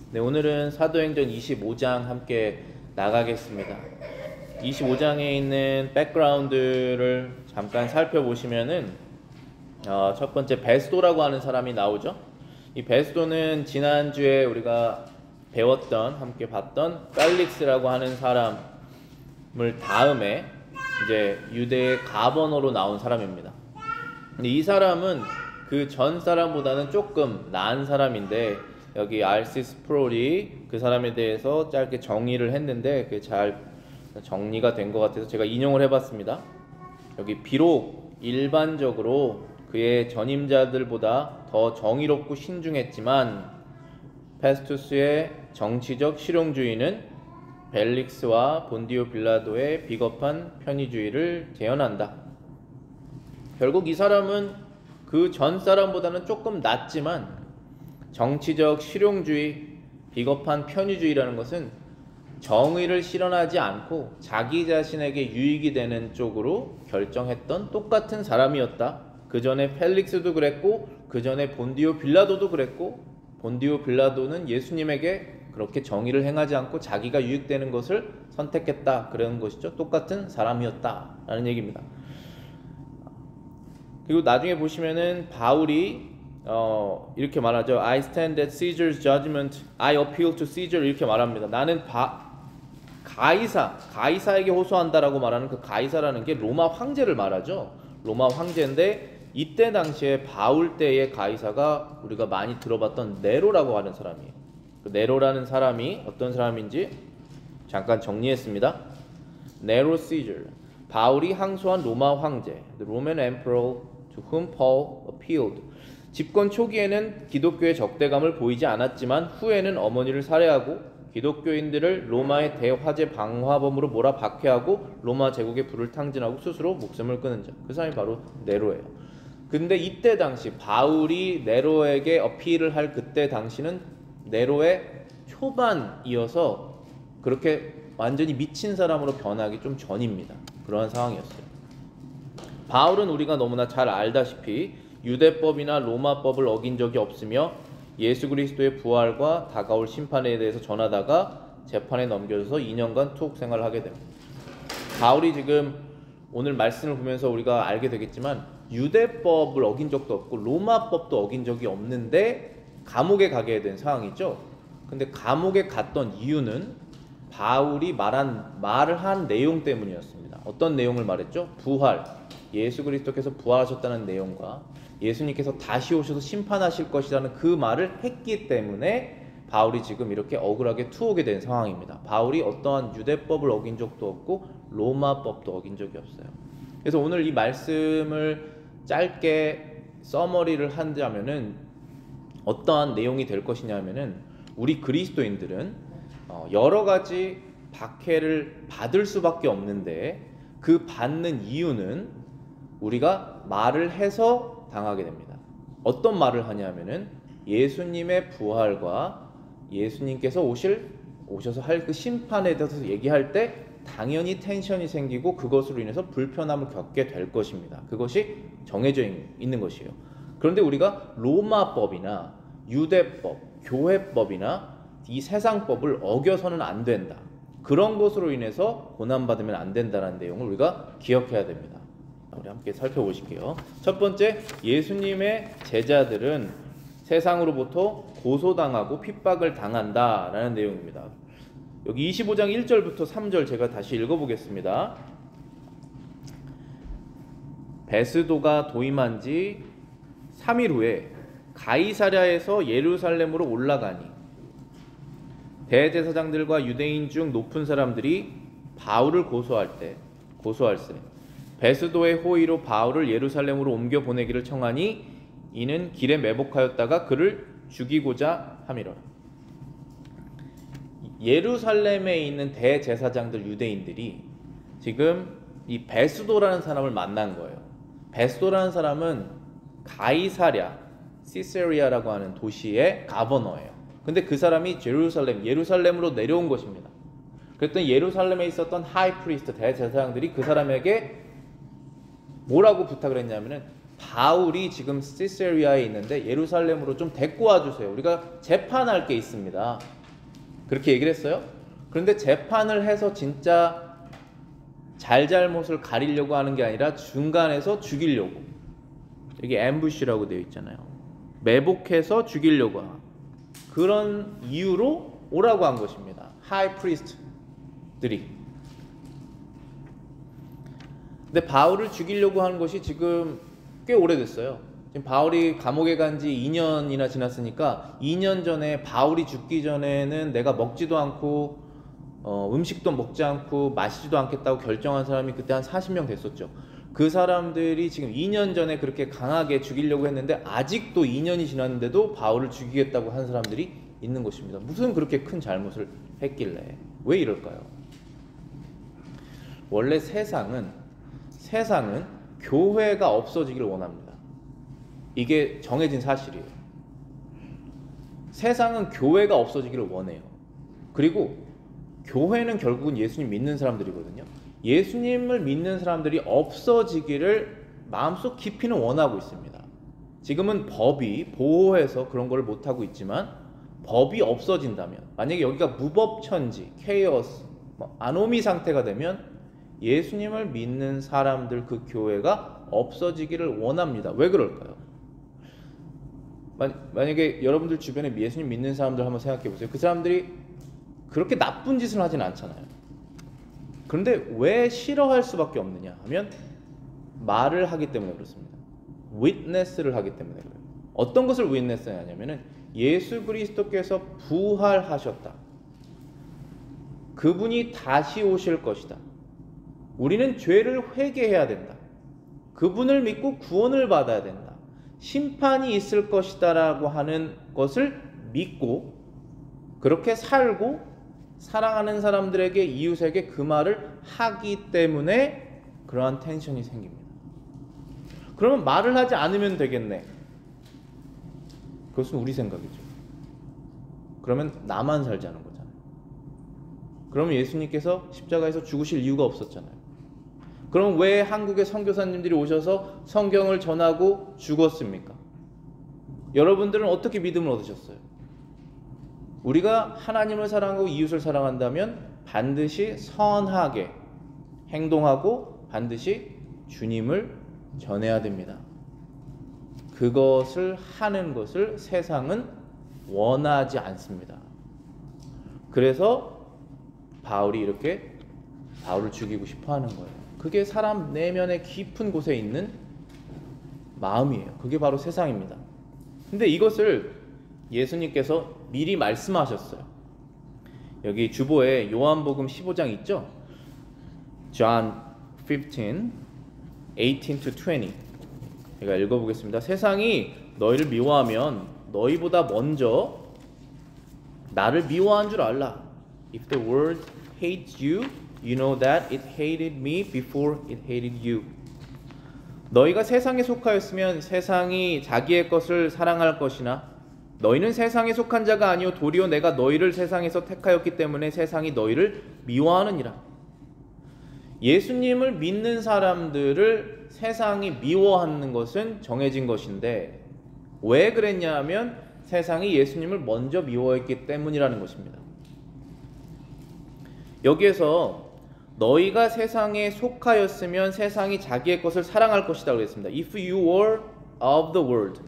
네, 오늘은 사도행전 25장 함께 나가겠습니다. 25장에 있는 백그라운드를 잠깐 살펴보시면은 첫 번째 베스도라고 하는 사람이 나오죠. 이 베스도는 지난주에 우리가 배웠던, 함께 봤던 펠릭스라고 하는 사람을 다음에 이제 유대의 가버너로 나온 사람입니다. 근데 이 사람은 그 전 사람보다는 조금 나은 사람인데, 여기 알시스 프롤이 그 사람에 대해서 짧게 정의를 했는데 그게 잘 정리가 된 것 같아서 제가 인용을 해봤습니다. 여기 비록 일반적으로 그의 전임자들보다 더 정의롭고 신중했지만 페스투스의 정치적 실용주의는 벨릭스와 본디오 빌라도의 비겁한 편의주의를 재현한다. 결국 이 사람은 그 전 사람보다는 조금 낫지만 정치적 실용주의, 비겁한 편의주의라는 것은 정의를 실현하지 않고 자기 자신에게 유익이 되는 쪽으로 결정했던 똑같은 사람이었다. 그 전에 펠릭스도 그랬고 그 전에 본디오 빌라도도 그랬고, 본디오 빌라도는 예수님에게 그렇게 정의를 행하지 않고 자기가 유익되는 것을 선택했다, 그런 것이죠. 똑같은 사람이었다 라는 얘기입니다. 그리고 나중에 보시면은 바울이 이렇게 말하죠. I stand at Caesar's judgment. I appeal to Caesar. 이렇게 말합니다. 나는 가이사에게 호소한다라고 말하는 그 가이사라는 게 로마 황제를 말하죠. 로마 황제인데 이때 당시에 바울 때의 가이사가 우리가 많이 들어봤던 네로라고 하는 사람이에요. 그 네로라는 사람이 어떤 사람인지 잠깐 정리했습니다. 네로 Caesar. 바울이 항소한 로마 황제, the Roman emperor to whom Paul appealed. 집권 초기에는 기독교의 적대감을 보이지 않았지만 후에는 어머니를 살해하고 기독교인들을 로마의 대화재 방화범으로 몰아 박해하고 로마 제국에 불을 탕진하고 스스로 목숨을 끊은 자. 그 사람이 바로 네로예요. 근데 이때 당시 바울이 네로에게 어필을 할 그때 당시는 네로의 초반이어서 그렇게 완전히 미친 사람으로 변하기 좀 전입니다. 그런 상황이었어요. 바울은 우리가 너무나 잘 알다시피 유대법이나 로마법을 어긴 적이 없으며 예수 그리스도의 부활과 다가올 심판에 대해서 전하다가 재판에 넘겨져서 2년간 투옥 생활을 하게 됩니다. 바울이 지금 오늘 말씀을 보면서 우리가 알게 되겠지만 유대법을 어긴 적도 없고 로마법도 어긴 적이 없는데 감옥에 가게 된 상황이죠. 근데 감옥에 갔던 이유는 바울이 말을 한 내용 때문이었습니다. 어떤 내용을 말했죠? 부활, 예수 그리스도께서 부활하셨다는 내용과 예수님께서 다시 오셔서 심판하실 것이라는 그 말을 했기 때문에 바울이 지금 이렇게 억울하게 투옥이 된 상황입니다. 바울이 어떠한 유대법을 어긴 적도 없고 로마법도 어긴 적이 없어요. 그래서 오늘 이 말씀을 짧게 서머리를 한다면은 어떠한 내용이 될 것이냐면은 우리 그리스도인들은 여러 가지 박해를 받을 수밖에 없는데 그 받는 이유는 우리가 말을 해서 당하게 됩니다. 어떤 말을 하냐면은 예수님의 부활과 예수님께서 오셔서 할 그 심판에 대해서 얘기할 때 당연히 텐션이 생기고 그것으로 인해서 불편함을 겪게 될 것입니다. 그것이 정해져 있는 것이에요. 그런데 우리가 로마법이나 유대법, 교회법이나 이 세상법을 어겨서는 안 된다. 그런 것으로 인해서 고난받으면 안 된다는 내용을 우리가 기억해야 됩니다. 우리 함께 살펴보실게요. 첫 번째, 예수님의 제자들은 세상으로부터 고소당하고 핍박을 당한다라는 내용입니다. 여기 25장 1절부터 3절 제가 다시 읽어보겠습니다. 베스도가 도임한 지 3일 후에 가이사랴에서 예루살렘으로 올라가니 대제사장들과 유대인 중 높은 사람들이 바울을 고소할세 베스도의 호의로 바울을 예루살렘으로 옮겨 보내기를 청하니 이는 길에 매복하였다가 그를 죽이고자 함이라. 예루살렘에 있는 대제사장들 유대인들이 지금 이 베스도라는 사람을 만난 거예요. 베스도라는 사람은 가이사랴, 시세리아라고 하는 도시의 가버너예요. 근데 그 사람이 예루살렘으로 내려온 것입니다. 그랬더니 예루살렘에 있었던 하이프리스트 대제사장들이 그 사람에게 뭐라고 부탁을 했냐면은 바울이 지금 시세리아에 있는데 예루살렘으로 좀 데리고 와주세요. 우리가 재판할 게 있습니다. 그렇게 얘기를 했어요. 그런데 재판을 해서 진짜 잘잘못을 가리려고 하는 게 아니라 중간에서 죽이려고. 여기 앰부시라고 되어 있잖아요. 매복해서 죽이려고 하는 그런 이유로 오라고 한 것입니다. 하이 프리스트들이. 근데 바울을 죽이려고 하는 것이 지금 꽤 오래됐어요. 지금 바울이 감옥에 간 지 2년이나 지났으니까 2년 전에 바울이 죽기 전에는 내가 먹지도 않고 음식도 먹지 않고 마시지도 않겠다고 결정한 사람이 그때 한 40명 됐었죠. 그 사람들이 지금 2년 전에 그렇게 강하게 죽이려고 했는데 아직도 2년이 지났는데도 바울을 죽이겠다고 한 사람들이 있는 것입니다. 무슨 그렇게 큰 잘못을 했길래? 왜 이럴까요? 원래 세상은 교회가 없어지기를 원합니다. 이게 정해진 사실이에요. 세상은 교회가 없어지기를 원해요. 그리고 교회는 결국은 예수님 믿는 사람들이거든요. 예수님을 믿는 사람들이 없어지기를 마음속 깊이는 원하고 있습니다. 지금은 법이 보호해서 그런 걸 못하고 있지만 법이 없어진다면, 만약에 여기가 무법천지, 케이오스, 아노미 상태가 되면 예수님을 믿는 사람들 그 교회가 없어지기를 원합니다. 왜 그럴까요? 만약에 여러분들 주변에 예수님 믿는 사람들 한번 생각해 보세요. 그 사람들이 그렇게 나쁜 짓을 하진 않잖아요. 그런데 왜 싫어할 수밖에 없느냐 하면 말을 하기 때문에 그렇습니다. witness를 하기 때문에 그래요. 어떤 것을 witness 하냐면은 예수 그리스도께서 부활하셨다. 그분이 다시 오실 것이다. 우리는 죄를 회개해야 된다. 그분을 믿고 구원을 받아야 된다. 심판이 있을 것이다 라고 하는 것을 믿고 그렇게 살고 사랑하는 사람들에게, 이웃에게 그 말을 하기 때문에 그러한 텐션이 생깁니다. 그러면 말을 하지 않으면 되겠네. 그것은 우리 생각이죠. 그러면 나만 살자는 거잖아요. 그러면 예수님께서 십자가에서 죽으실 이유가 없었잖아요. 그럼 왜 한국의 선교사님들이 오셔서 성경을 전하고 죽었습니까? 여러분들은 어떻게 믿음을 얻으셨어요? 우리가 하나님을 사랑하고 이웃을 사랑한다면 반드시 선하게 행동하고 반드시 주님을 전해야 됩니다. 그것을 하는 것을 세상은 원하지 않습니다. 그래서 바울이 이렇게 바울을 죽이고 싶어 하는 거예요. 그게 사람 내면의 깊은 곳에 있는 마음이에요. 그게 바로 세상입니다. 근데 이것을 예수님께서 미리 말씀하셨어요. 여기 주보에 요한복음 15장 있죠? John 15, 18 to 20. 제가 읽어보겠습니다. 세상이 너희를 미워하면 너희보다 먼저 나를 미워한 줄 알라. If the world hates you, you know that it hated me before it hated you. 너희가 세상에 속하였으면 세상이 자기의 것을 사랑할 것이나 너희는 세상에 속한 자가 아니요 도리어 내가 너희를 세상에서 택하였기 때문에 세상이 너희를 미워하느니라. 예수님을 믿는 사람들을 세상이 미워하는 것은 정해진 것인데 왜 그랬냐 하면 세상이 예수님을 먼저 미워했기 때문이라는 것입니다. 여기에서 너희가 세상에 속하였으면 세상이 자기의 것을 사랑할 것이다 그랬습니다. If you were of the world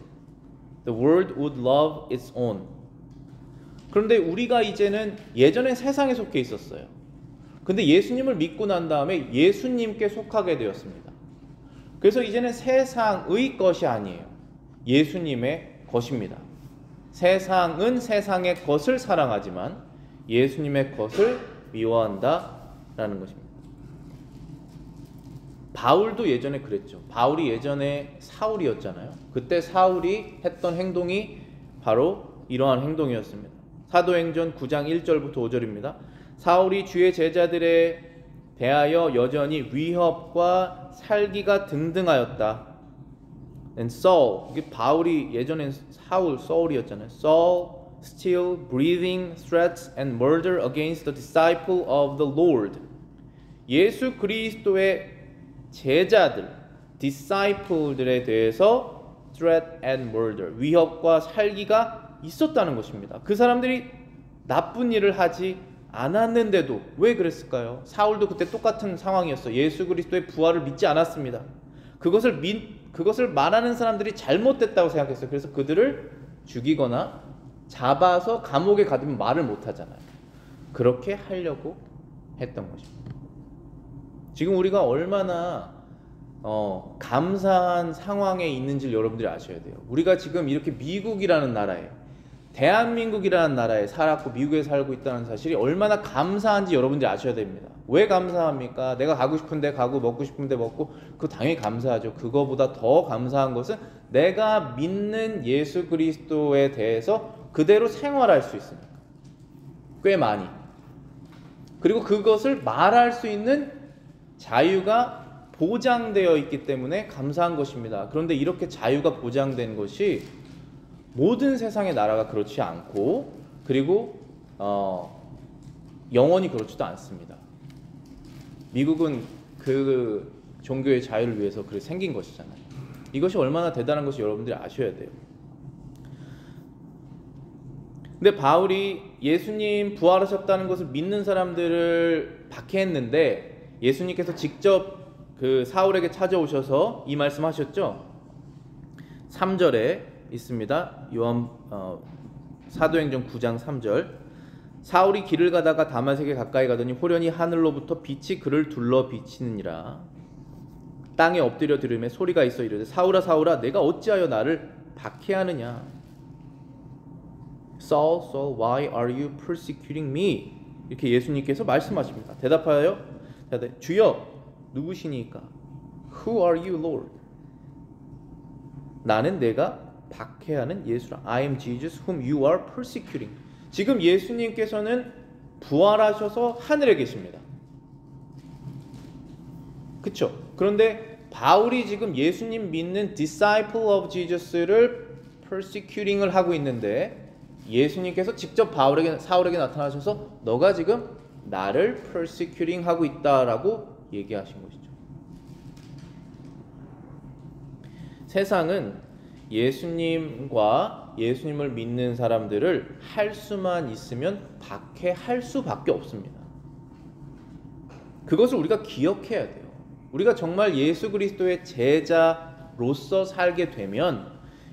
would love its own. 그런데 우리가 이제는 예전엔 세상에 속해 있었어요. 근데 예수님을 믿고 난 다음에 예수님께 속하게 되었습니다. 그래서 이제는 세상의 것이 아니에요. 예수님의 것입니다. 세상은 세상의 것을 사랑하지만 예수님의 것을 미워한다라는 것입니다. 바울도 예전에 그랬죠. 바울이 예전에 사울이었잖아요. 그때 사울이 했던 행동이 바로 이러한 행동이었습니다. 사도행전 9장 1절부터 5절입니다. 사울이 주의 제자들에 대하여 여전히 위협과 살기가 등등하였다. And Saul, 이게 바울이 예전엔 사울이었잖아요. Saul still breathing threats and murder against the disciple of the Lord. 예수 그리스도의 제자들, disciple들에 대해서 threat and murder, 위협과 살기가 있었다는 것입니다. 그 사람들이 나쁜 일을 하지 않았는데도 왜 그랬을까요? 사울도 그때 똑같은 상황이었어. 예수 그리스도의 부활을 믿지 않았습니다. 그것을 말하는 사람들이 잘못됐다고 생각했어요. 그래서 그들을 죽이거나 잡아서 감옥에 가두면 말을 못 하잖아요. 그렇게 하려고 했던 것입니다. 지금 우리가 얼마나 감사한 상황에 있는지를 여러분들이 아셔야 돼요. 우리가 지금 이렇게 미국이라는 나라에, 대한민국이라는 나라에 살았고 미국에 살고 있다는 사실이 얼마나 감사한지 여러분들이 아셔야 됩니다. 왜 감사합니까? 내가 가고 싶은데 가고 먹고 싶은데 먹고, 그거 당연히 감사하죠. 그거보다 더 감사한 것은 내가 믿는 예수 그리스도에 대해서 그대로 생활할 수 있으니까. 꽤 많이. 그리고 그것을 말할 수 있는 자유가 보장되어 있기 때문에 감사한 것입니다. 그런데 이렇게 자유가 보장된 것이 모든 세상의 나라가 그렇지 않고, 그리고 영원히 그렇지도 않습니다. 미국은 그 종교의 자유를 위해서 그렇게 생긴 것이잖아요. 이것이 얼마나 대단한 것이 여러분들이 아셔야 돼요. 근데 바울이 예수님 부활하셨다는 것을 믿는 사람들을 박해했는데, 예수님께서 직접 그 사울에게 찾아오셔서 이 말씀하셨죠. 3절에 있습니다. 사도행전 9장 3절. 사울이 길을 가다가 다마섹에 가까이 가더니 호련히 하늘로부터 빛이 그를 둘러 비치느니라. 땅에 엎드려 들으며 소리가 있어 이르되 사울아 사울아 내가 어찌하여 나를 박해하느냐. Saul, Saul, why are you persecuting me? 이렇게 예수님께서 말씀하십니다. 대답하여 주여 누구시니까? Who are you, Lord? 나는 내가 박해하는 예수라. I am Jesus whom you are persecuting. 지금 예수님께서는 부활하셔서 하늘에 계십니다. 그렇죠? 그런데 바울이 지금 예수님 믿는 disciple of Jesus를 persecuting을 하고 있는데, 예수님께서 직접 사울에게 나타나셔서 너가 지금 나를 persecuting 하고 있다라고 얘기하신 것이죠. 세상은 예수님과 예수님을 믿는 사람들을 할 수만 있으면 박해할 수밖에 없습니다. 그것을 우리가 기억해야 돼요. 우리가 정말 예수 그리스도의 제자로서 살게 되면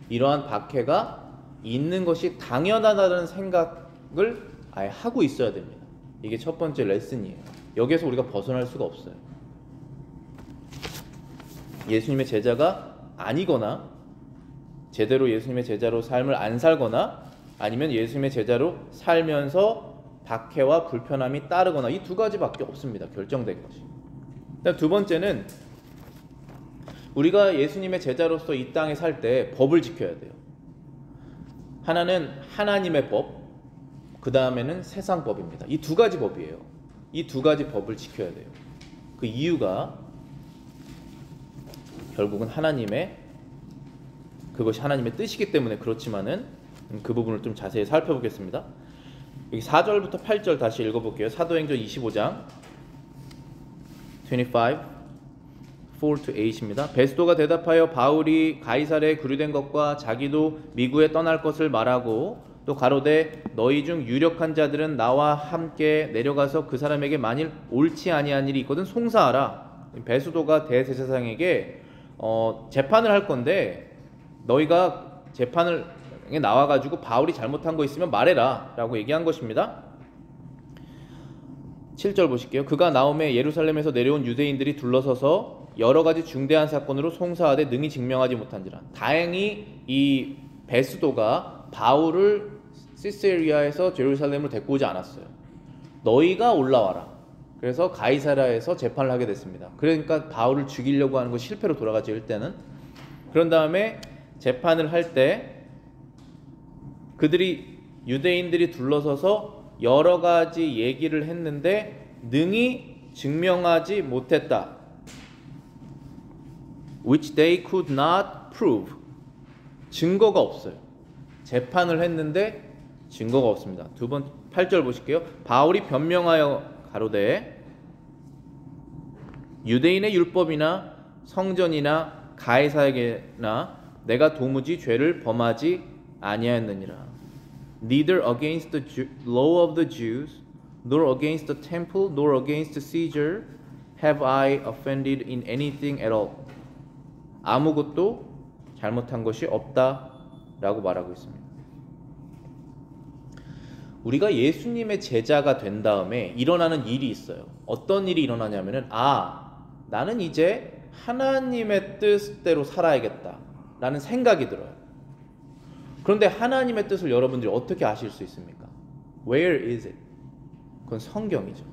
이러한 박해가 있는 것이 당연하다는 생각을 아예 하고 있어야 됩니다. 이게 첫 번째 레슨이에요. 여기에서 우리가 벗어날 수가 없어요. 예수님의 제자가 아니거나, 제대로 예수님의 제자로 삶을 안 살거나, 아니면 예수님의 제자로 살면서 박해와 불편함이 따르거나, 이 두 가지밖에 없습니다. 결정된 것이. 두 번째는 우리가 예수님의 제자로서 이 땅에 살 때 법을 지켜야 돼요. 하나는 하나님의 법, 그 다음에는 세상 법입니다. 이 두 가지 법이에요. 이 두 가지 법을 지켜야 돼요. 그 이유가 결국은 그것이 하나님의 뜻이기 때문에 그렇지만은 그 부분을 좀 자세히 살펴보겠습니다. 여기 4절부터 8절 다시 읽어볼게요. 사도행전 25장 25, 4-8입니다. 베스도가 대답하여 바울이 가이사랴에 구류된 것과 자기도 미국에 떠날 것을 말하고, 또 가로되 너희 중 유력한 자들은 나와 함께 내려가서 그 사람에게 만일 옳지 아니한 일이 있거든 송사하라. 베스도가 대제사장에게 재판을 할 건데, 너희가 재판을 나와가지고 바울이 잘못한 거 있으면 말해라 라고 얘기한 것입니다. 7절 보실게요. 그가 나오매 예루살렘에서 내려온 유대인들이 둘러서서 여러 가지 중대한 사건으로 송사하되 능히 증명하지 못한지라. 다행히 이 베스도가 바울을 시세리아에서 예루살렘으로 데리고 오지 않았어요. 너희가 올라와라. 그래서 가이사랴에서 재판을 하게 됐습니다. 그러니까 바울을 죽이려고 하는 거 실패로 돌아가죠, 일단은. 그런 다음에 재판을 할 때 유대인들이 둘러서서 여러 가지 얘기를 했는데 능히 증명하지 못했다. Which they could not prove. 증거가 없어요. 재판을 했는데 증거가 없습니다. 8절 보실게요. 바울이 변명하여 가로되 유대인의 율법이나 성전이나 가이사에게나 내가 도무지 죄를 범하지 아니하였느니라. neither against the law of the Jews, nor against the temple, nor against Caesar have I offended in anything at all. 아무것도 잘못한 것이 없다라고 말하고 있습니다. 우리가 예수님의 제자가 된 다음에 일어나는 일이 있어요. 어떤 일이 일어나냐면은 나는 이제 하나님의 뜻대로 살아야겠다라는 생각이 들어요. 그런데 하나님의 뜻을 여러분들이 어떻게 아실 수 있습니까? Where is it? 그건 성경이죠.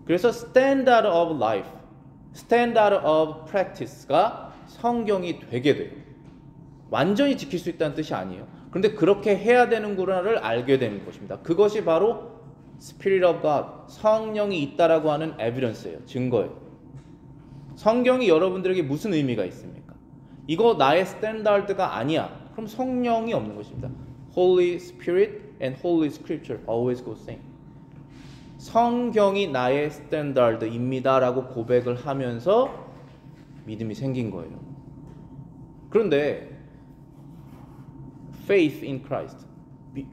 그래서 standard of life, standard of practice가 성경이 되게 돼요. 완전히 지킬 수 있다는 뜻이 아니에요. 그런데 그렇게 해야 되는구나를 알게 되는 것입니다. 그것이 바로 Spirit of God, 성령이 있다라고 하는 evidence예요. 증거예요. 성경이 여러분들에게 무슨 의미가 있습니까? 이거 나의 스탠다드가 아니야. 그럼 성령이 없는 것입니다. Holy Spirit and Holy Scripture always go same. 성경이 나의 스탠다드입니다라고 고백을 하면서 믿음이 생긴 거예요. 그런데 faith in Christ,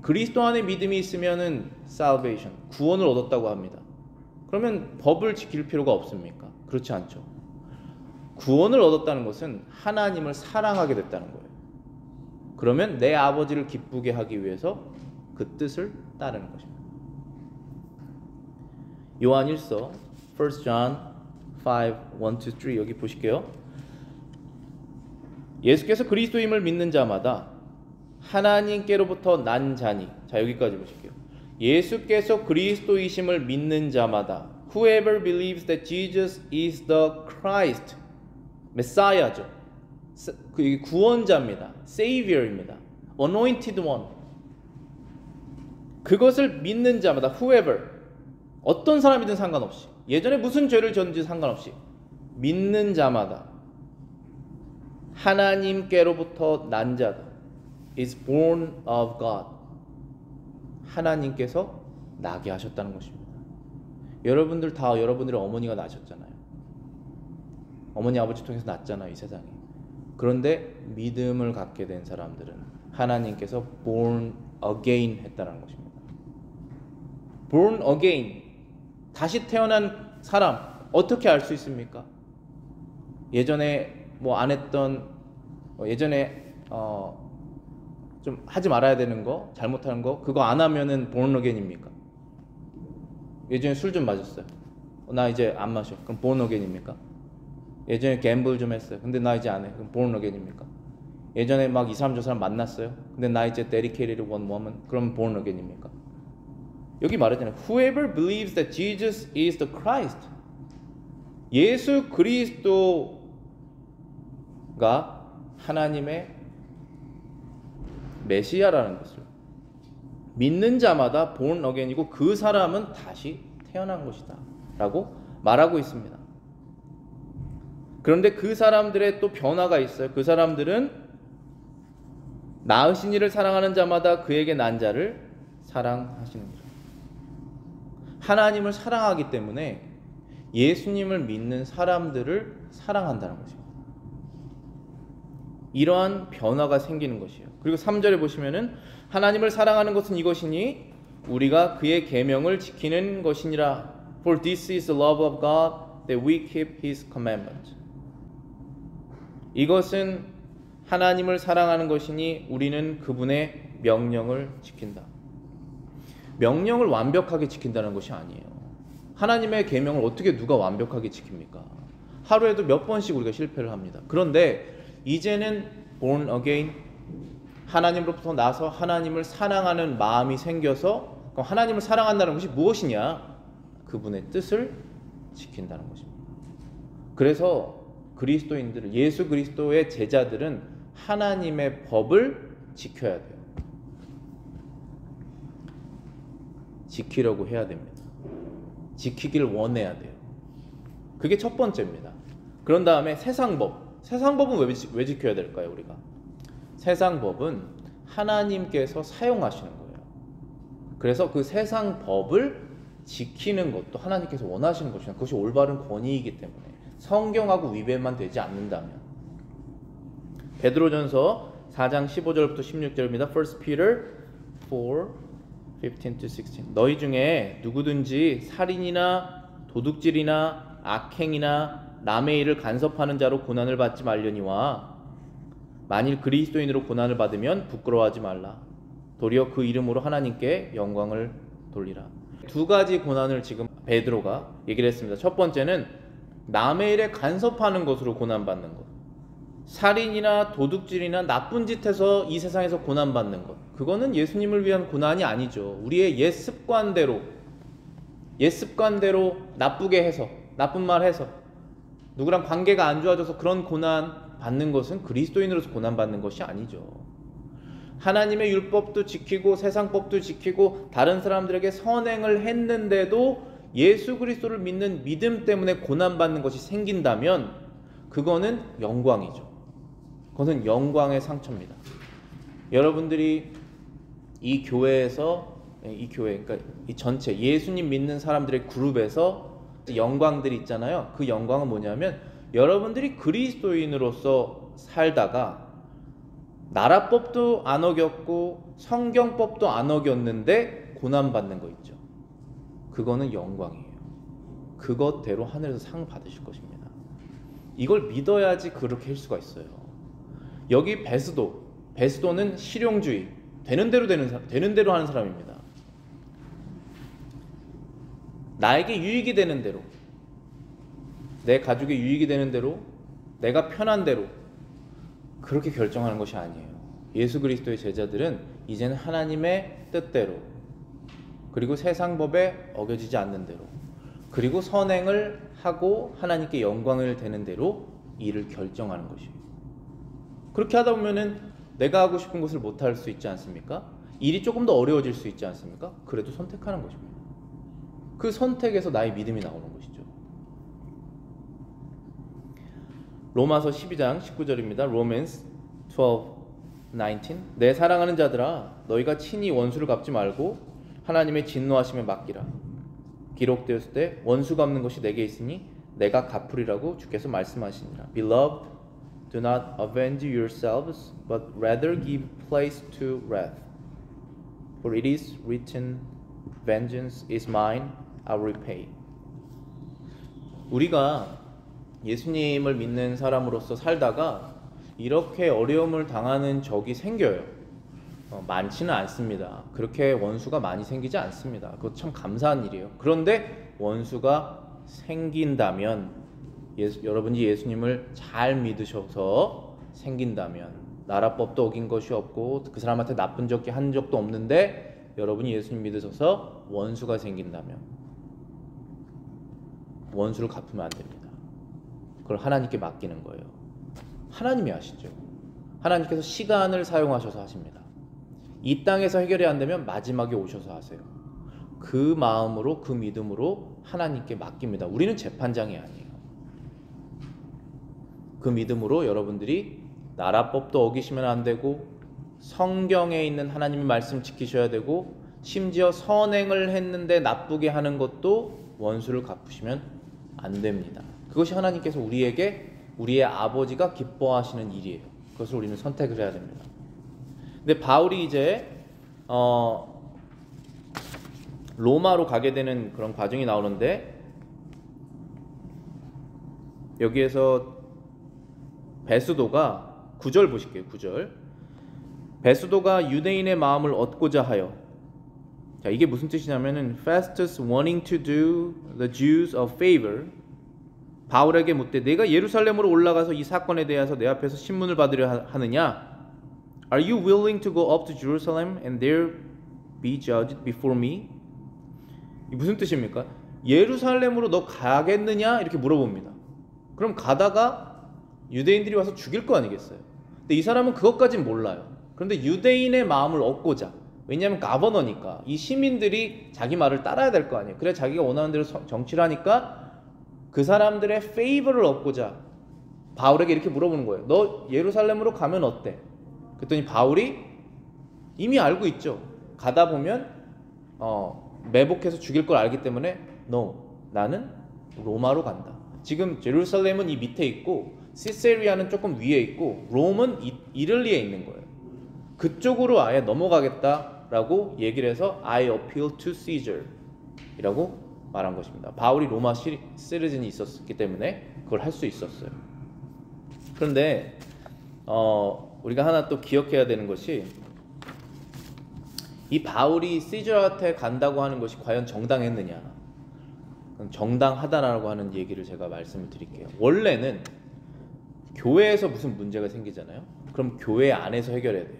그리스도 안에 믿음이 있으면은 salvation, 구원을 얻었다고 합니다. 그러면 법을 지킬 필요가 없습니까? 그렇지 않죠. 구원을 얻었다는 것은 하나님을 사랑하게 됐다는 거예요. 그러면 내 아버지를 기쁘게 하기 위해서 그 뜻을 따르는 것입니다. 요한 1서 1 John 5, 1-3 여기 보실게요. 예수께서 그리스도임을 믿는 자마다 하나님께로부터 난 자니, 자 여기까지 보실게요. 예수께서 그리스도이심을 믿는 자마다 whoever believes that Jesus is the Christ, 메사야죠. 그 구원자입니다. Savior입니다. Anointed one. 그것을 믿는 자마다 whoever, 어떤 사람이든 상관없이, 예전에 무슨 죄를 졌는지 상관없이 믿는 자마다 하나님께로부터 난 자다. is born of God. 하나님께서 나게 하셨다는 것입니다. 여러분들 다 여러분들의 어머니가 나셨잖아요. 어머니 아버지 통해서 났잖아요, 이 세상에. 그런데 믿음을 갖게 된 사람들은 하나님께서 born again 했다는 것입니다. born again, 다시 태어난 사람 어떻게 알 수 있습니까? 예전에 뭐 안 했던, 예전에 좀 하지 말아야 되는 거, 잘못하는 거, 그거 안 하면은 born again입니까? 예전에 술 좀 마셨어요. 나 이제 안 마셔. 그럼 born again입니까? 예전에 갬블 좀 했어요. 근데 나 이제 안 해. 그럼 born again입니까? 예전에 막 이 사람 저 사람 만났어요. 근데 나 이제 dedicated one woman. 그럼 born again입니까? 여기 말했잖아요. Whoever believes that Jesus is the Christ. 예수 그리스도가 하나님의 메시아라는 것을 믿는 자마다 born again이고 그 사람은 다시 태어난 것이다 라고 말하고 있습니다. 그런데 그 사람들의 또 변화가 있어요. 그 사람들은 낳으신 이를 사랑하는 자마다 그에게 난 자를 사랑하시는 거죠. 하나님을 사랑하기 때문에 예수님을 믿는 사람들을 사랑한다는 것입니다. 이러한 변화가 생기는 것이에요. 그리고 3절에 보시면은 하나님을 사랑하는 것은 이것이니 우리가 그의 계명을 지키는 것이니라. For this is the love of God, that we keep His commandments. 이것은 하나님을 사랑하는 것이니 우리는 그분의 명령을 지킨다. 명령을 완벽하게 지킨다는 것이 아니에요. 하나님의 계명을 어떻게 누가 완벽하게 지킵니까? 하루에도 몇 번씩 우리가 실패를 합니다. 그런데 이제는 born again, 하나님으로부터 나서 하나님을 사랑하는 마음이 생겨서, 그럼 하나님을 사랑한다는 것이 무엇이냐? 그분의 뜻을 지킨다는 것입니다. 그래서 그리스도인들, 예수 그리스도의 제자들은 하나님의 법을 지켜야 돼요. 지키려고 해야 됩니다. 지키길 원해야 돼요. 그게 첫 번째입니다. 그런 다음에 세상법. 세상법은 왜 지켜야 될까요, 우리가? 세상법은 하나님께서 사용하시는 거예요. 그래서 그 세상법을 지키는 것도 하나님께서 원하시는 것이나 그것이 올바른 권위이기 때문에 성경하고 위배만 되지 않는다면. 베드로전서 4장 15절부터 16절입니다. 1 Peter 15 to 16. 너희 중에 누구든지 살인이나 도둑질이나 악행이나 남의 일을 간섭하는 자로 고난을 받지 말려니와 만일 그리스도인으로 고난을 받으면 부끄러워하지 말라. 도리어 그 이름으로 하나님께 영광을 돌리라. 두 가지 고난을 지금 베드로가 얘기를 했습니다. 첫 번째는 남의 일에 간섭하는 것으로 고난받는 것. 살인이나 도둑질이나 나쁜 짓 해서 이 세상에서 고난받는 것. 그거는 예수님을 위한 고난이 아니죠. 우리의 옛 습관대로 나쁘게 해서, 나쁜 말 해서, 누구랑 관계가 안 좋아져서 그런 고난 받는 것은 그리스도인으로서 고난받는 것이 아니죠. 하나님의 율법도 지키고 세상법도 지키고 다른 사람들에게 선행을 했는데도 예수 그리스도를 믿는 믿음 때문에 고난받는 것이 생긴다면 그거는 영광이죠. 그것은 영광의 상처입니다. 여러분들이 이 교회에서 그러니까 이 전체 예수님 믿는 사람들의 그룹에서 영광들이 있잖아요. 그 영광은 뭐냐면 여러분들이 그리스도인으로서 살다가 나라법도 안 어겼고 성경법도 안 어겼는데 고난받는 거 있죠. 그거는 영광이에요. 그것대로 하늘에서 상 받으실 것입니다. 이걸 믿어야지 그렇게 할 수가 있어요. 여기 베스도는 실용주의, 되는 대로 하는 사람입니다. 나에게 유익이 되는 대로, 내 가족에 유익이 되는 대로, 내가 편한 대로 그렇게 결정하는 것이 아니에요. 예수 그리스도의 제자들은 이제는 하나님의 뜻대로, 그리고 세상 법에 어겨지지 않는 대로, 그리고 선행을 하고 하나님께 영광을 되는 대로 일을 결정하는 것이에요. 그렇게 하다 보면은 내가 하고 싶은 것을 못 할 수 있지 않습니까? 일이 조금 더 어려워질 수 있지 않습니까? 그래도 선택하는 것입니다. 그 선택에서 나의 믿음이 나오는 것이죠. 로마서 12장 19절입니다. Romans 12:19. 내 사랑하는 자들아, 너희가 친히 원수를 갚지 말고 하나님의 진노하심에 맡기라. 기록되었을 때 원수 갚는 것이 내게 있으니 내가 갚으리라고 주께서 말씀하시니라. Beloved, do not avenge yourselves, but rather give place to wrath. For it is written, vengeance is mine, I will repay. 우리가 예수님을 믿는 사람으로서 살다가 이렇게 어려움을 당하는 적이 생겨요. 많지는 않습니다. 그렇게 원수가 많이 생기지 않습니다. 그것 참 감사한 일이에요. 그런데 원수가 생긴다면, 여러분이 예수님을 잘 믿으셔서 생긴다면, 나라법도 어긴 것이 없고 그 사람한테 나쁜 적이 한 적도 없는데 여러분이 예수님 믿으셔서 원수가 생긴다면 원수를 갚으면 안 됩니다. 그걸 하나님께 맡기는 거예요. 하나님이 하시죠. 하나님께서 시간을 사용하셔서 하십니다. 이 땅에서 해결이 안 되면 마지막에 오셔서 하세요. 그 마음으로, 그 믿음으로 하나님께 맡깁니다. 우리는 재판장이 아니에요. 그 믿음으로 여러분들이 나라법도 어기시면 안 되고 성경에 있는 하나님의 말씀 지키셔야 되고 심지어 선행을 했는데 나쁘게 하는 것도 원수를 갚으시면 안 됩니다. 그것이 하나님께서 우리의 아버지가 기뻐하시는 일이에요. 그것을 우리는 선택을 해야 됩니다. 근데 바울이 이제 로마로 가게 되는 그런 과정이 나오는데 여기에서 베스도가 9절 보실게요. 9절. 베스도가 유대인의 마음을 얻고자 하여. 자, 이게 무슨 뜻이냐면은 Festus wanting to do the Jews a favor. 바울에게 묻되 내가 예루살렘으로 올라가서 이 사건에 대해서 내 앞에서 신문을 받으려 하느냐? Are you willing to go up to Jerusalem and there be judged before me? 이 무슨 뜻입니까? 예루살렘으로 너 가겠느냐? 이렇게 물어봅니다. 그럼 가다가 유대인들이 와서 죽일 거 아니겠어요? 근데 이 사람은 그것까진 몰라요. 그런데 유대인의 마음을 얻고자, 왜냐하면 가버너니까 이 시민들이 자기 말을 따라야 될 거 아니에요. 그래 자기가 원하는 대로 정치를 하니까 그 사람들의 페이버를 얻고자 바울에게 이렇게 물어보는 거예요. 너 예루살렘으로 가면 어때? 그랬더니 바울이 이미 알고 있죠. 가다 보면 매복해서 죽일 걸 알기 때문에 No, 나는 로마로 간다. 지금 예루살렘은 이 밑에 있고 시세리아는 조금 위에 있고 롬은 이를리에 있는 거예요. 그쪽으로 아예 넘어가겠다. 라고 얘기를 해서 I appeal to Caesar 이라고 말한 것입니다. 바울이 로마 시리즌이 있었기 때문에 그걸 할 수 있었어요. 그런데 우리가 하나 또 기억해야 되는 것이 이 바울이 시저한테 간다고 하는 것이 과연 정당했느냐, 정당하다라고 하는 얘기를 제가 말씀을 드릴게요. 원래는 교회에서 무슨 문제가 생기잖아요. 그럼 교회 안에서 해결해야 돼요.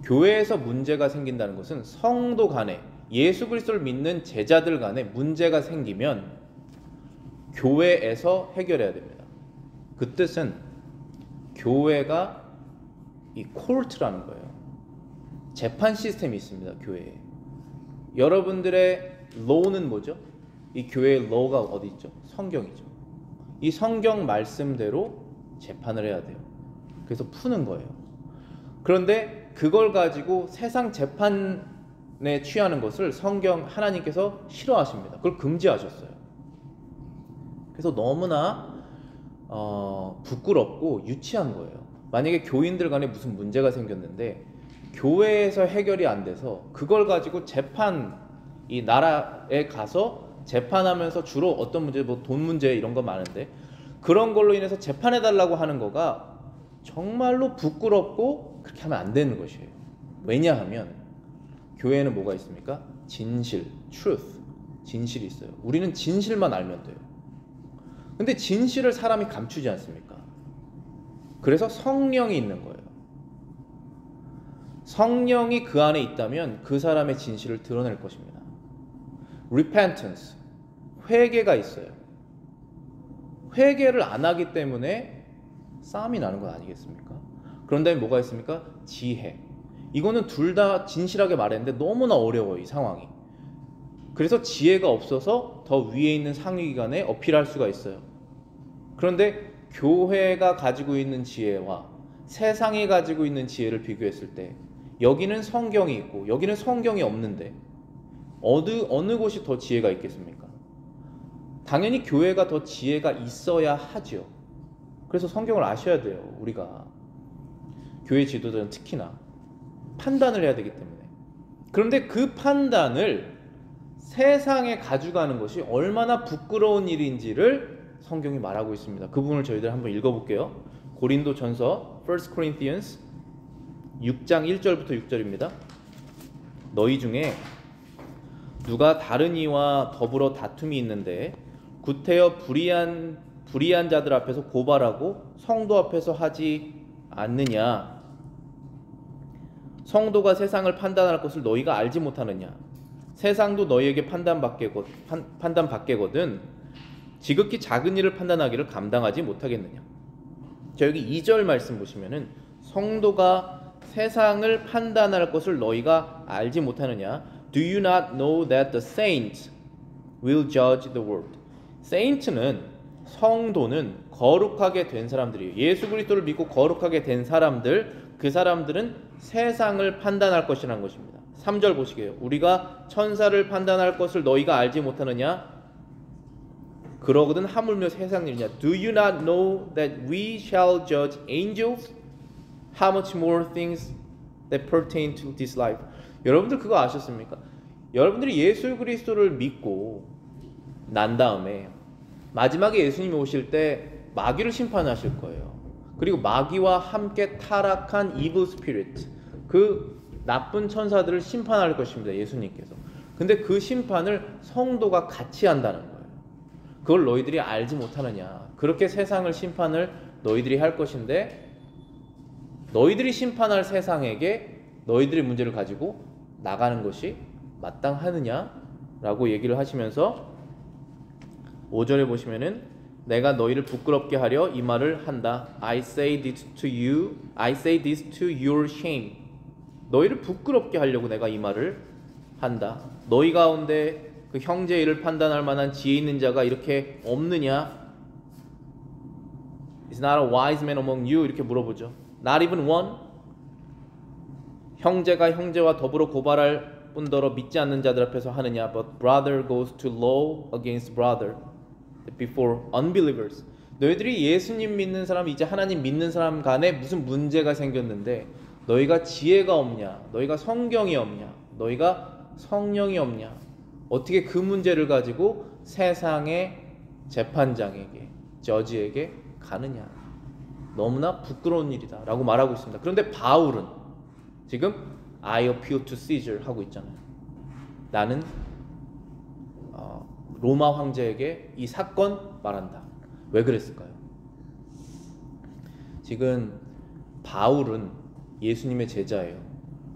교회에서 문제가 생긴다는 것은 성도 간에, 예수 그리스도를 믿는 제자들 간에 문제가 생기면 교회에서 해결해야 됩니다. 그 뜻은 교회가 이 코르트라는 거예요. 재판 시스템이 있습니다. 교회에. 여러분들의 law는 뭐죠? 이 교회의 law가 어디 있죠? 성경이죠. 이 성경 말씀대로 재판을 해야 돼요. 그래서 푸는 거예요. 그런데 그걸 가지고 세상 재판에 취하는 것을 성경 하나님께서 싫어하십니다. 그걸 금지하셨어요. 그래서 너무나 부끄럽고 유치한 거예요. 만약에 교인들 간에 무슨 문제가 생겼는데 교회에서 해결이 안 돼서 그걸 가지고 이 나라에 가서 재판하면서 주로 어떤 문제, 뭐 돈 문제 이런 거 많은데 그런 걸로 인해서 재판해달라고 하는 거가 정말로 부끄럽고 그렇게 하면 안 되는 것이에요. 왜냐하면 교회에는 뭐가 있습니까? 진실, truth, 진실이 있어요. 우리는 진실만 알면 돼요. 근데 진실을 사람이 감추지 않습니까? 그래서 성령이 있는 거예요. 성령이 그 안에 있다면 그 사람의 진실을 드러낼 것입니다. repentance, 회개가 있어요. 회개를 안 하기 때문에 싸움이 나는 건 아니겠습니까? 그런데 뭐가 있습니까? 지혜. 이거는 둘 다 진실하게 말했는데 너무나 어려워요, 이 상황이. 그래서 지혜가 없어서 더 위에 있는 상위기관에 어필할 수가 있어요. 그런데 교회가 가지고 있는 지혜와 세상이 가지고 있는 지혜를 비교했을 때 여기는 성경이 있고 여기는 성경이 없는데 어느 곳이 더 지혜가 있겠습니까? 당연히 교회가 더 지혜가 있어야 하죠. 그래서 성경을 아셔야 돼요. 우리가 교회 지도자는 특히나 판단을 해야 되기 때문에. 그런데 그 판단을 세상에 가져가는 것이 얼마나 부끄러운 일인지를 성경이 말하고 있습니다. 그 부분을 저희들 한번 읽어볼게요. 고린도전서 1 Corinthians 6장 1절부터 6절입니다. 너희 중에 누가 다른 이와 더불어 다툼이 있는데 구태여 불의한 자들 앞에서 고발하고 성도 앞에서 하지 않느냐? 성도가 세상을 판단할 것을 너희가 알지 못하느냐? 세상도 너희에게 판단받게거든 지극히 작은 일을 판단하기를 감당하지 못하겠느냐? 자, 여기 2절 말씀 보시면은 성도가 세상을 판단할 것을 너희가 알지 못하느냐? Do you not know that the saints will judge the world? saint는 성도는 거룩하게 된 사람들이에요. 예수 그리스도를 믿고 거룩하게 된 사람들, 그 사람들은 세상을 판단할 것이라는 것입니다. 3절 보시게요. 우리가 천사를 판단할 것을 너희가 알지 못하느냐? 그러거든 하물며 세상 일이냐? Do you not know that we shall judge angels? How much more things that pertain to this life? 여러분들 그거 아셨습니까? 여러분들이 예수 그리스도를 믿고 난 다음에 마지막에 예수님이 오실 때 마귀를 심판하실 거예요. 그리고 마귀와 함께 타락한 evil spirit, 그 나쁜 천사들을 심판할 것입니다. 예수님께서. 근데 그 심판을 성도가 같이 한다는 거예요. 그걸 너희들이 알지 못하느냐? 그렇게 세상을 심판을 너희들이 할 것인데 너희들이 심판할 세상에게 너희들의 문제를 가지고 나가는 것이 마땅하느냐라고 얘기를 하시면서 5절에 보시면은 내가 너희를 부끄럽게 하려 이 말을 한다. I say this to your shame. 너희를 부끄럽게 하려고 내가 이 말을 한다. 너희 가운데 그 형제 일을 판단할 만한 지혜 있는 자가 이렇게 없느냐? Is not a wise man among you? 이렇게 물어보죠. Not even one? 형제가 형제와 더불어 고발할 뿐더러 믿지 않는 자들 앞에서 하느냐? But brother goes to law against brother before unbelievers. 너희들이 예수님 믿는 사람, 이제 하나님 믿는 사람 간에 무슨 문제가 생겼는데 너희가 지혜가 없냐? 너희가 성경이 없냐? 너희가 성령이 없냐? 어떻게 그 문제를 가지고 세상의 재판장에게, 저지에게 가느냐? 너무나 부끄러운 일이다 라고 말하고 있습니다. 그런데 바울은 지금 I appeal to Caesar 하고 있잖아요. 나는 로마 황제에게 이 사건 말한다. 왜 그랬을까요? 지금 바울은 예수님의 제자예요.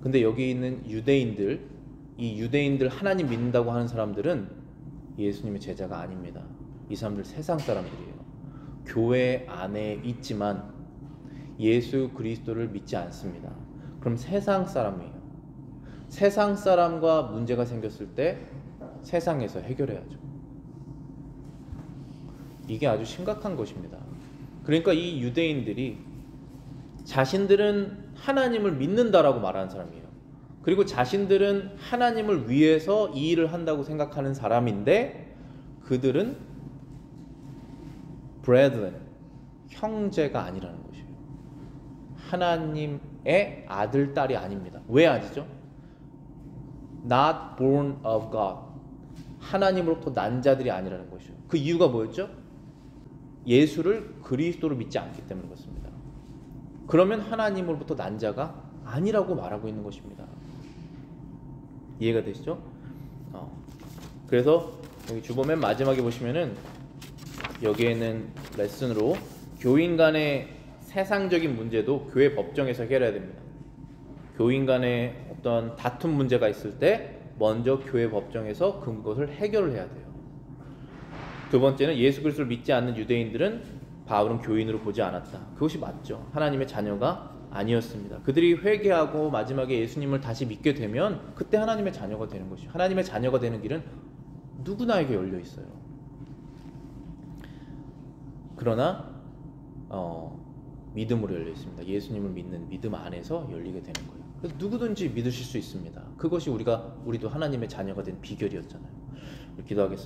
근데 여기 있는 유대인들, 이 유대인들 하나님 믿는다고 하는 사람들은 예수님의 제자가 아닙니다. 이 사람들 세상 사람들이에요. 교회 안에 있지만 예수 그리스도를 믿지 않습니다. 그럼 세상 사람이에요. 세상 사람과 문제가 생겼을 때 세상에서 해결해야죠. 이게 아주 심각한 것입니다. 그러니까 이 유대인들이 자신들은 하나님을 믿는다라고 말하는 사람이에요. 그리고 자신들은 하나님을 위해서 이 일을 한다고 생각하는 사람인데 그들은 brethren, 형제가 아니라는 것이에요. 하나님의 아들, 딸이 아닙니다. 왜 아니죠? Not born of God. 하나님으로부터 난 자들이 아니라는 것이죠. 그 이유가 뭐였죠? 예수를 그리스도로 믿지 않기 때문인 것입니다. 그러면 하나님으로부터 난 자가 아니라고 말하고 있는 것입니다. 이해가 되시죠? 그래서 여기 주보 맨 마지막에 보시면은 여기에는 레슨으로 교인 간의 세상적인 문제도 교회 법정에서 해결해야 됩니다. 교인 간의 어떤 다툼 문제가 있을 때 먼저 교회 법정에서 그것을 해결을 해야 돼요. 두 번째는 예수 그리스도를 믿지 않는 유대인들은 바울은 교인으로 보지 않았다. 그것이 맞죠. 하나님의 자녀가 아니었습니다. 그들이 회개하고 마지막에 예수님을 다시 믿게 되면 그때 하나님의 자녀가 되는 것이죠. 하나님의 자녀가 되는 길은 누구나에게 열려 있어요. 그러나 믿음으로 열려 있습니다. 예수님을 믿는 믿음 안에서 열리게 되는 거예요. 그래서 누구든지 믿으실 수 있습니다. 그것이 우리도 하나님의 자녀가 된 비결이었잖아요. 기도하겠습니다.